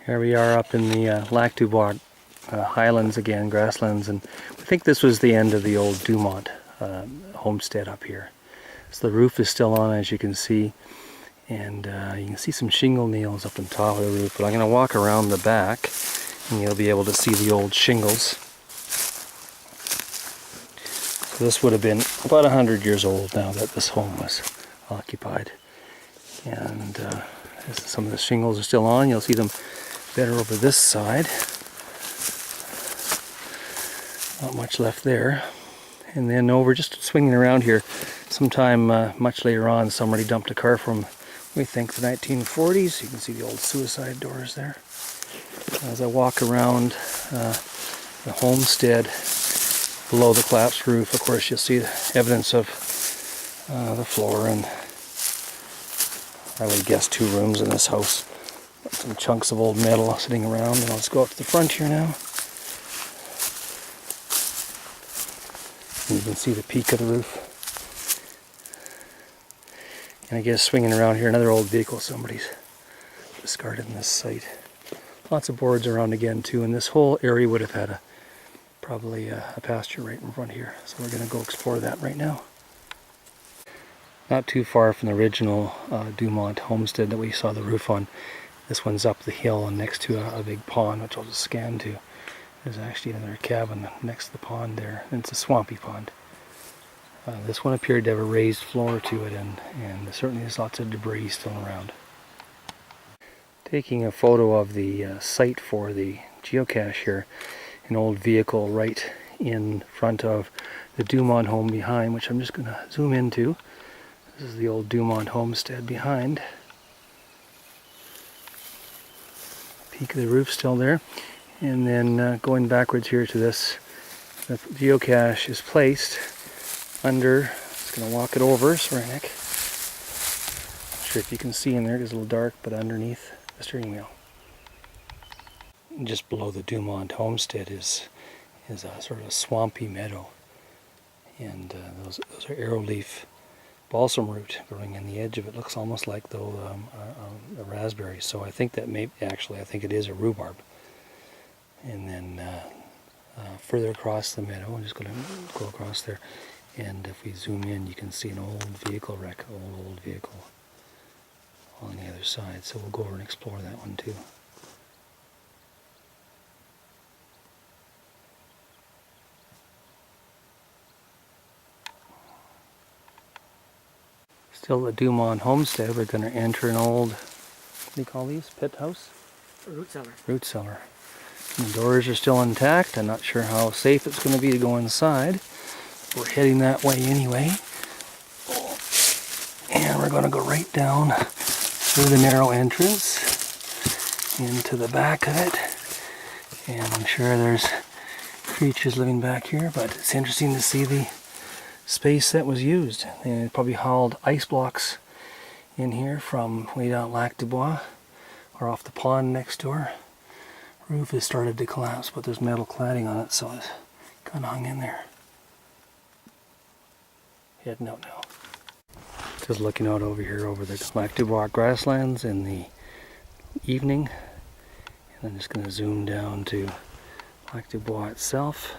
Here we are up in the Lac du Bois highlands again, grasslands, and I think this was the end of the old Dumont homestead up here. So the roof is still on, as you can see, and you can see some shingle nails up on top of the roof, but I'm going to walk around the back and you'll be able to see the old shingles. So this would have been about 100 years old now that this home was occupied. And some of the shingles are still on. You'll see them better over this side. Not much left there. And then over, just swinging around here, sometime much later on, somebody dumped a car from, we think, the 1940s. You can see the old suicide doors there. As I walk around the homestead below the collapsed roof, of course, you'll see evidence of the floor, and I would guess 2 rooms in this house. Some chunks of old metal sitting around. And let's go up to the front here now. And you can see the peak of the roof. And I guess swinging around here, another old vehicle somebody's discarded in this site. Lots of boards around again too, and this whole area would have had probably a pasture right in front here. So we're going to go explore that right now. Not too far from the original Dumont Homestead that we saw the roof on. This one's up the hill and next to a big pond, which I'll just scan to. There's actually another cabin next to the pond there, and it's a swampy pond. This one appeared to have a raised floor to it, and certainly there's lots of debris still around. Taking a photo of the site for the geocache here, an old vehicle right in front of the Dumont home behind, which I'm just going to zoom into. This is the old Dumont Homestead behind. Peak of the roof still there. And then going backwards here to this, the geocache is placed under, just going to walk it over, sorry Nick. Not sure if you can see in there, it's a little dark, but underneath the steering wheel. Just below the Dumont Homestead is a sort of a swampy meadow. And those are arrowleaf balsam root growing in the edge of it. Looks almost like though a raspberry. So I think that I think it is a rhubarb. And then further across the meadow, I'm just going to go across there, and if we zoom in you can see an old vehicle wreck, old vehicle on the other side, so we'll go over and explore that one too. Still the Dumont Homestead. We're going to enter an old, what do you call these, pit house? Root cellar. Root cellar. And the doors are still intact. I'm not sure how safe it's going to be to go inside. We're heading that way anyway. And we're going to go right down through the narrow entrance into the back of it. And I'm sure there's creatures living back here, but it's interesting to see the space that was used. And it probably hauled ice blocks in here from way down Lac du Bois or off the pond next door. Roof has started to collapse, but there's metal cladding on it, so it's kind of hung in there. Heading out now. Just looking out over here over the Lac du Bois grasslands in the evening. And I'm just going to zoom down to Lac du Bois itself.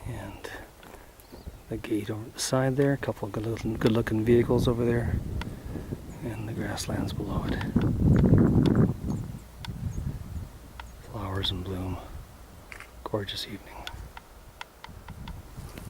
And the gate over the side there, a couple of good looking vehicles over there. And the grasslands below it. Flowers in bloom. Gorgeous evening.